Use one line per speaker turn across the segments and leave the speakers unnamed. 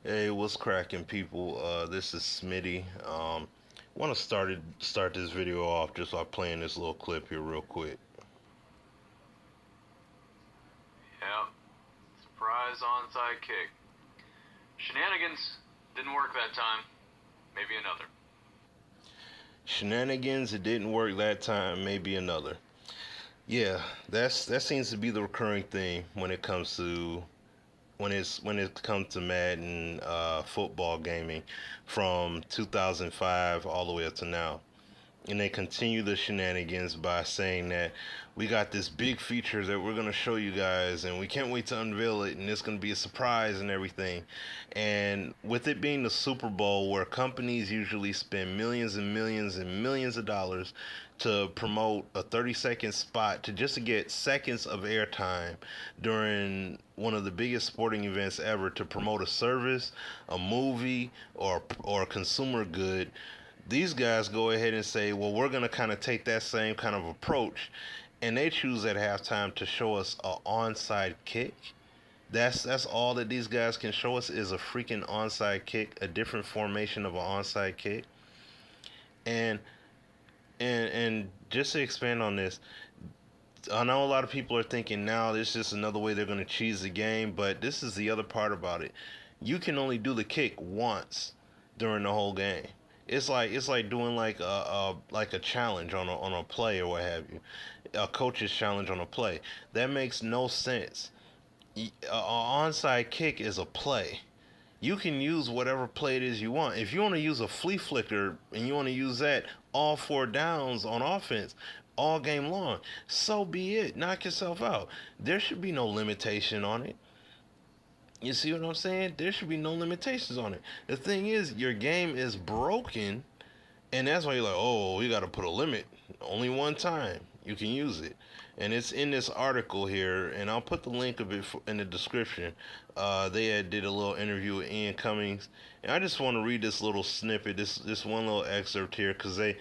Hey, what's cracking, people? This is Smitty. Want to start this video off just by playing this little clip here real quick.
Yep. Surprise onside kick. Shenanigans didn't work that time. Maybe another.
Shenanigans, it didn't work that time. Maybe another. Yeah, that seems to be the recurring theme when it comes to Madden football gaming from 2005 all the way up to now. And they continue the shenanigans by saying that we got this big feature that we're going to show you guys and we can't wait to unveil it and it's going to be a surprise and everything. And with it being the Super Bowl, where companies usually spend millions and millions and millions of dollars to promote a 30-second spot to get seconds of airtime during one of the biggest sporting events ever, to promote a service, a movie, or a consumer good, these guys go ahead and say, well, we're going to kind of take that same kind of approach. And they choose at halftime to show us a onside kick. That's all that these guys can show us is a freaking onside kick, a different formation of an onside kick. And and just to expand on this, I know a lot of people are thinking now this is just another way they're going to cheese the game, but this is the other part about it. You can only do the kick once during the whole game. It's like doing like a challenge on a play or what have you, a coach's challenge on a play. That makes no sense. An onside kick is a play. You can use whatever play it is you want. If you want to use a flea flicker and you want to use that all four downs on offense all game long, so be it. Knock yourself out. There should be no limitation on it. You see what I'm saying? There should be no limitations on it. The thing is, your game is broken, and that's why you're like, oh, we got to put a limit. Only one time you can use it. And it's in this article here, and I'll put the link of it in the description. They did a little interview with Ian Cummings, and I just want to read this little snippet, this one little excerpt here, because they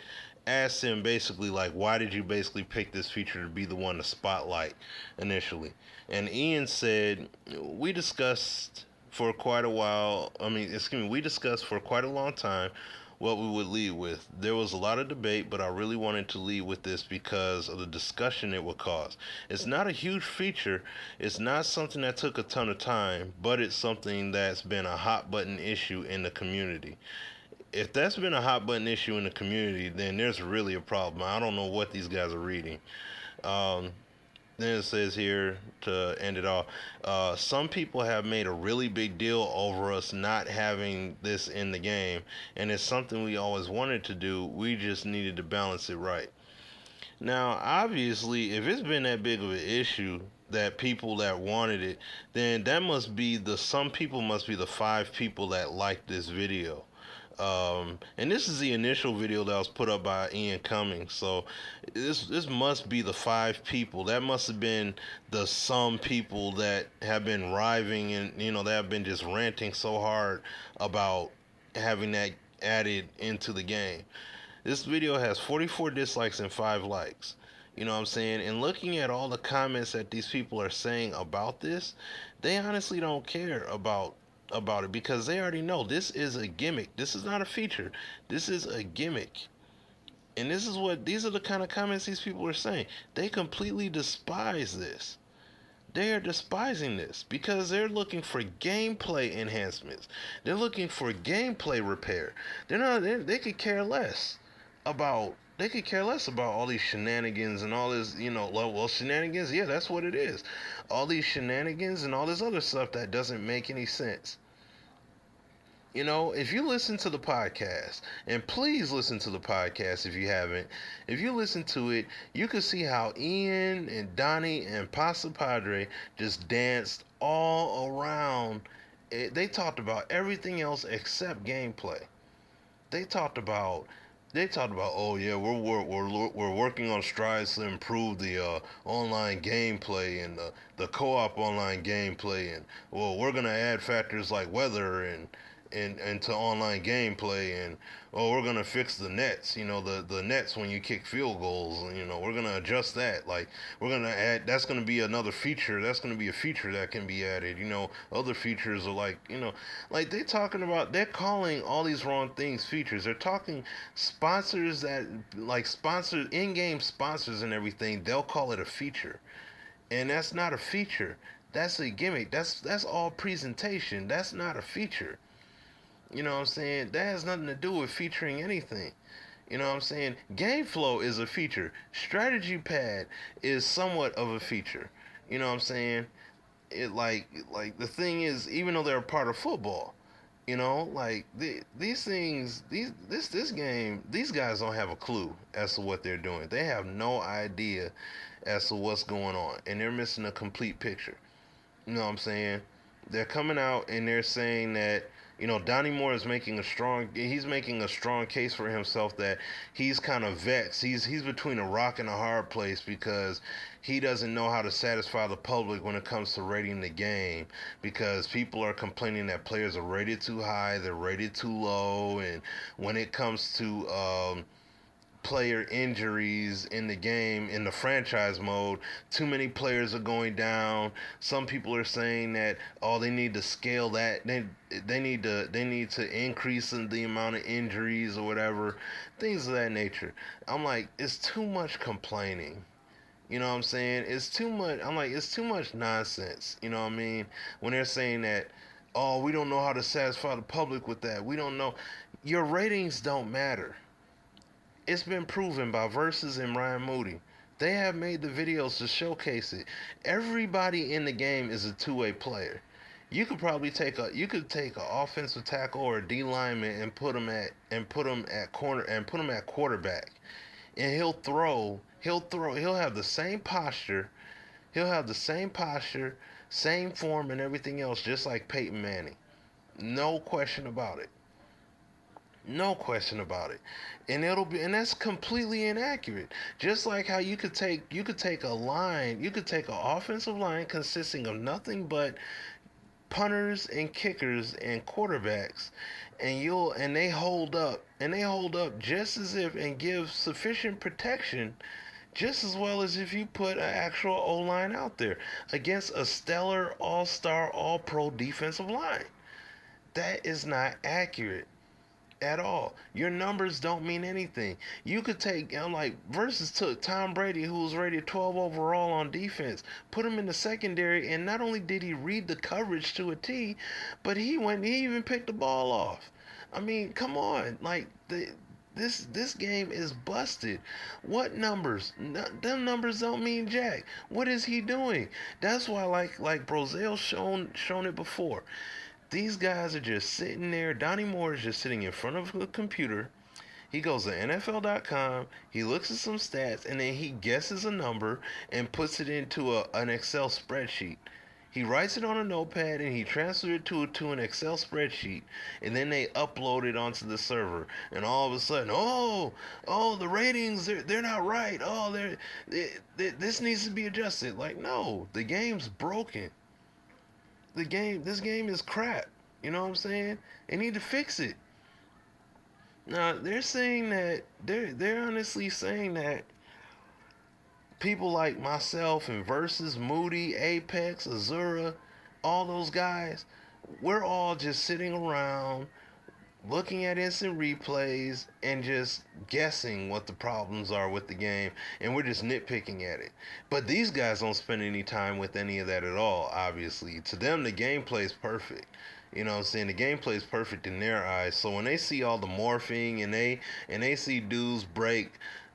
asked him basically like, why did you basically pick this feature to be the one to spotlight initially? And Ian said, we discussed for quite a while. We discussed for quite a long time what we would lead with. There was a lot of debate, but I really wanted to lead with this because of the discussion it would cause. It's not a huge feature, it's not something that took a ton of time, but it's something that's been a hot button issue in the community. If that's been a hot button issue in the community, then there's really a problem. I don't know what these guys are reading. Um, then it says here to end it all, some people have made a really big deal over us not having this in the game, and it's something we always wanted to do. We just needed to balance it right. Now, obviously, if it's been that big of an issue that people that wanted it, then that must be some people must be the five people that liked this video. And this is the initial video that was put up by Ian Cummings. So this must be the five people. That must have been the some people that have been riving and they have been just ranting so hard about having that added into the game. This video has 44 dislikes and 5 likes. You know what I'm saying? And looking at all the comments that these people are saying about this, they honestly don't care about it because they already know this is a gimmick. This is not a feature. This is a gimmick. And these are the kind of comments these people are saying. They completely despise this. They are despising this because they're looking for gameplay enhancements. They're looking for gameplay repair. They could care less about all these shenanigans and all this, well, shenanigans, yeah, that's what it is. All these shenanigans and all this other stuff that doesn't make any sense. If you listen to the podcast, and please listen to the podcast if you haven't, if you listen to it, you can see how Ian and Donnie and Pasta Padre just danced all around. They talked about everything else except gameplay. They talked about oh yeah, we're working on strides to improve the online gameplay and the co-op online gameplay, and well, we're gonna add factors like weather and into online gameplay, and we're gonna fix the nets, the nets when you kick field goals, and we're gonna adjust that. Like, we're gonna add, that's gonna be another feature, that's gonna be a feature that can be added. Other features are like, like they're calling all these wrong things features. They're talking sponsors, that like sponsors, in-game sponsors and everything, they'll call it a feature, and that's not a feature. That's a gimmick. That's all presentation. That's not a feature. You know what I'm saying? That has nothing to do with featuring anything. You know what I'm saying? Game flow is a feature. Strategy pad is somewhat of a feature. You know what I'm saying? It like the thing is, even though they're a part of football, like these things, this game, these guys don't have a clue as to what they're doing. They have no idea as to what's going on, and they're missing a complete picture. You know what I'm saying? They're coming out and they're saying that, Donnie Moore is he's making a strong case for himself, that he's kind of vexed. He's between a rock and a hard place, because he doesn't know how to satisfy the public when it comes to rating the game, because people are complaining that players are rated too high, they're rated too low, and when it comes to player injuries in the game, in the franchise mode, too many players are going down. Some people are saying that, they need to scale that, they need to increase in the amount of injuries or whatever, things of that nature. I'm like, it's too much complaining. You know what I'm saying? It's too much. I'm like, it's too much nonsense. You know what I mean? When they're saying that, we don't know how to satisfy the public with that, we don't know. Your ratings don't matter. It's been proven by Versus and Ryan Moody. They have made the videos to showcase it. Everybody in the game is a two-way player. You could probably take an offensive tackle or a D lineman and put him at corner and put him at quarterback, and he'll have the same posture. He'll have the same posture, same form, and everything else, just like Peyton Manning. No question about it. No question about it. And that's completely inaccurate. Just like how you could take an offensive line consisting of nothing but punters and kickers and quarterbacks, and they hold up just as if, and give sufficient protection, just as well as if you put an actual O line out there against a stellar, all-star, all-pro defensive line. That is not accurate at all. Your numbers don't mean anything. You could take, like, Versus took Tom Brady, who was rated 12 overall on defense, put him in the secondary, and not only did he read the coverage to a T, but he even picked the ball off. I mean, come on, like, this game is busted. What numbers? Them numbers don't mean jack. What is he doing? That's why, like Brozell's shown it before. These guys are just sitting there. Donnie Moore is just sitting in front of a computer. He goes to NFL.com, he looks at some stats, and then he guesses a number and puts it into an Excel spreadsheet. He writes it on a notepad and he transfers it to an Excel spreadsheet, and then they upload it onto the server. And all of a sudden, the ratings, they're not right. This needs to be adjusted. Like, no, the game's broken. This game is crap. You know what I'm saying? They need to fix it. Now they're saying that they're honestly saying that people like myself and Versus, Moody, Apex, Azura, all those guys, we're all just sitting around looking at instant replays and just guessing what the problems are with the game, and we're just nitpicking at it. But these guys don't spend any time with any of that at all. Obviously, to them the gameplay is perfect. You know what I'm saying? The gameplay is perfect in their eyes. So when they see all the morphing, and they see dudes break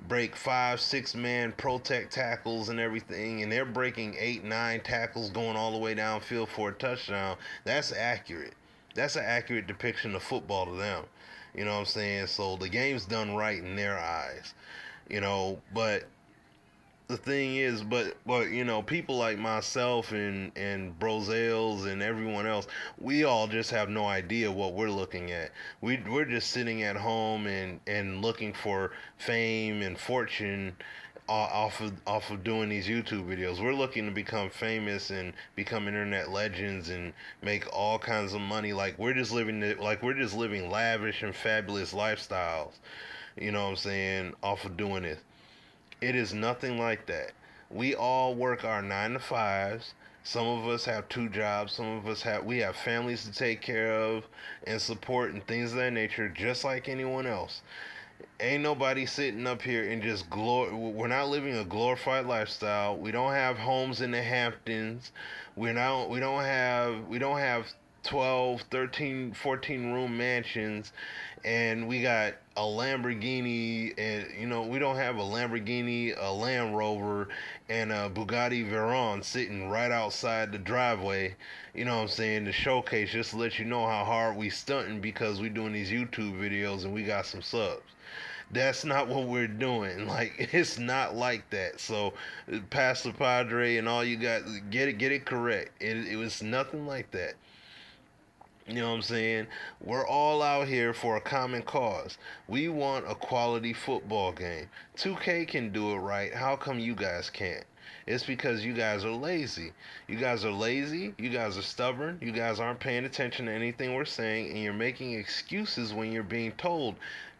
5-6 man protect tackles and everything, and they're breaking 8-9 tackles going all the way downfield for a touchdown, that's accurate. That's an accurate depiction of football to them. You know what I'm saying? So the game's done right in their eyes. But the thing is, but people like myself and Brozales and everyone else, we all just have no idea what we're looking at. We're just sitting at home and looking for fame and fortune off of doing these YouTube videos. We're looking to become famous and become internet legends and make all kinds of money. We're just living lavish and fabulous lifestyles. You know what I'm saying? Off of doing this. It is nothing like that. We all work our 9 to 5s. Some of us have 2 jobs. Some of us have families to take care of and support and things of that nature, just like anyone else. Ain't nobody sitting up here and just we're not living a glorified lifestyle. We don't have homes in the Hamptons. We don't have 12, 13, 14 room mansions, and we got a Lamborghini, and we don't have a Lamborghini, a Land Rover, and a Bugatti Veyron sitting right outside the driveway. You know what I'm saying? To showcase, just to let you know how hard we stunting because we doing these YouTube videos and we got some subs. That's not what we're doing. Like, it's not like that. So, Pastor Padre and all you got, get it correct. It was nothing like that. You know what I'm saying? We're all out here for a common cause. We want a quality football game. 2K can do it right. How come you guys can't? It's because you guys are lazy. You guys are lazy. You guys are stubborn. You guys aren't paying attention to anything we're saying, and you're making excuses when you're being told,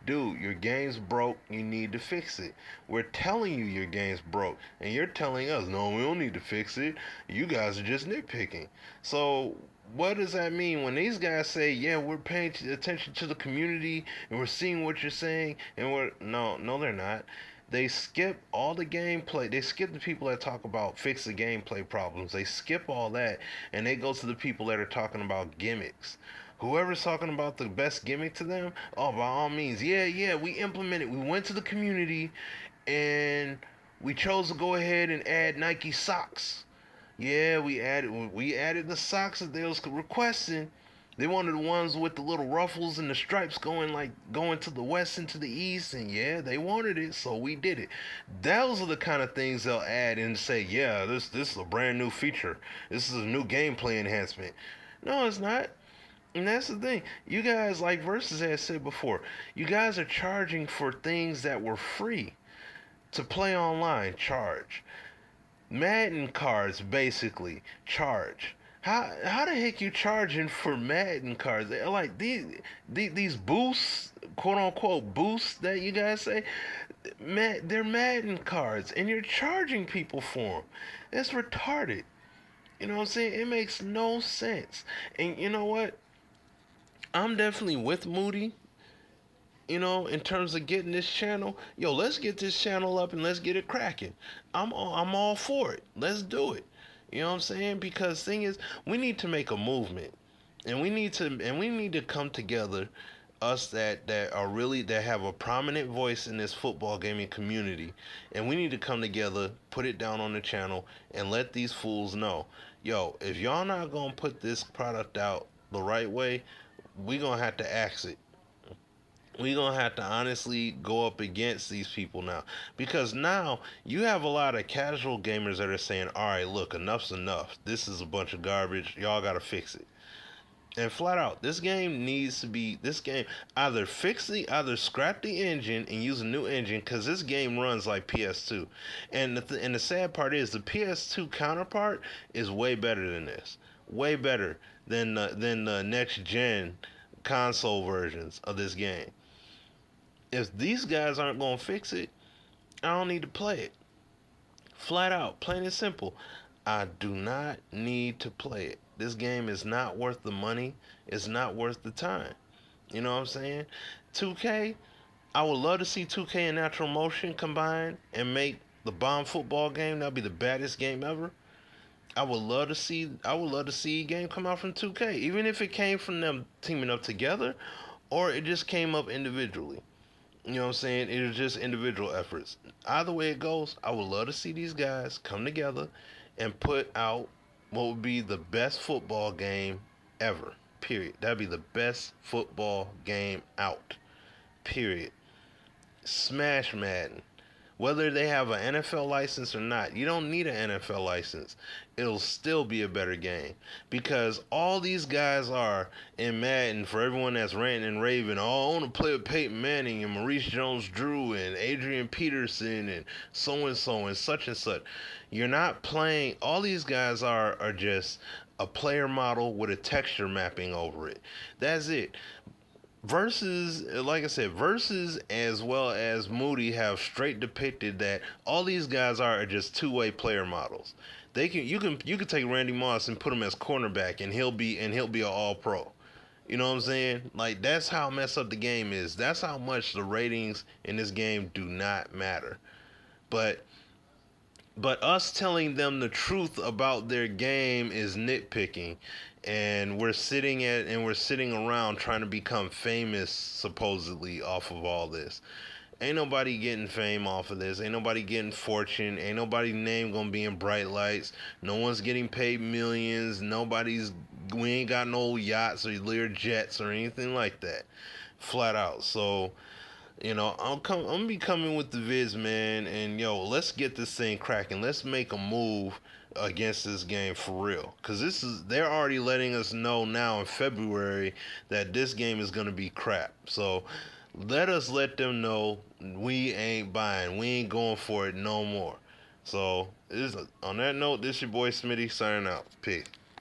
dude, your game's broke. You need to fix it. We're telling you your game's broke, and you're telling us, no, we don't need to fix it. You guys are just nitpicking. So, what does that mean when these guys say, yeah, we're paying attention to the community and we're seeing what you're saying, and no, they're not. They skip all the gameplay. They skip the people that talk about fix the gameplay problems. They skip all that, and they go to the people that are talking about gimmicks. Whoever's talking about the best gimmick to them, oh, by all means, yeah, we implemented. We went to the community, and we chose to go ahead and add Nike socks. Yeah, we added the socks that they was requesting. They wanted the ones with the little ruffles and the stripes going to the west and to the east, and yeah, they wanted it, so we did it. Those are the kind of things they'll add and say, yeah, this is a brand new feature. This is a new gameplay enhancement. No, it's not. And that's the thing. You guys, like Versus has said before, you guys are charging for things that were free to play online. Charge. Madden cards basically charge. How the heck you charging for Madden cards? They're like these boosts, quote unquote boosts that you guys say, they're Madden cards, and you're charging people for them. That's retarded. You know what I'm saying? It makes no sense. And you know what? I'm definitely with Moody, in terms of getting this channel. Yo, let's get this channel up and let's get it cracking. I'm all for it. Let's do it. You know what I'm saying? Because thing is, we need to make a movement, and we need to come together. Us that are really that have a prominent voice in this football gaming community, and we need to come together, put it down on the channel, and let these fools know, yo, if y'all not gonna put this product out the right way, we gonna have to axe it. We gonna have to honestly go up against these people now, because now you have a lot of casual gamers that are saying, all right, look, enough's enough, this is a bunch of garbage, y'all gotta fix it. And flat out, this game either scrap the engine and use a new engine, because this game runs like PS2. And the sad part is, the PS2 counterpart is way better than this, way better than the next gen console versions of this game. If these guys aren't gonna fix it, I don't need to play it. Flat out, plain and simple. I do not need to play it. This game is not worth the money. It's not worth the time. You know what I'm saying? 2K, I would love to see 2K and Natural Motion combine and make the bomb football game. That'd be the baddest game ever. I would love to see a game come out from 2K, even if it came from them teaming up together, or it just came up individually. You know what I'm saying? It was just individual efforts. Either way it goes, I would love to see these guys come together and put out what would be the best football game ever. Period. That'd be the best football game out. Period. Smash Madden. Whether they have an NFL license or not, you don't need an NFL license. It'll still be a better game because all these guys are in Madden. For everyone that's ranting and raving, oh, I want to play with Peyton Manning and Maurice Jones-Drew and Adrian Peterson and so and such and such. You're not playing. All these guys are just a player model with a texture mapping over it. That's it. Versus, like I said, Versus as well as Moody have straight depicted that all these guys are just two-way player models. You can take Randy Moss and put him as cornerback and he'll be an all pro. You know what I'm saying? Like, that's how messed up the game is. That's how much the ratings in this game do not matter. But us telling them the truth about their game is nitpicking, and we're sitting around trying to become famous supposedly off of all this. Ain't nobody getting fame off of this. Ain't nobody getting fortune. Ain't nobody's name gonna be in bright lights. No one's getting paid millions. We ain't got no yachts or Lear jets or anything like that. Flat out. So, I'm gonna be coming with the vids, man, and let's get this thing cracking. Let's make a move against this game for real, because they're already letting us know now in February that this game is gonna be crap. So let them know we ain't buying, we ain't going for it no more. So on that note, this your boy Smitty signing out. Peace.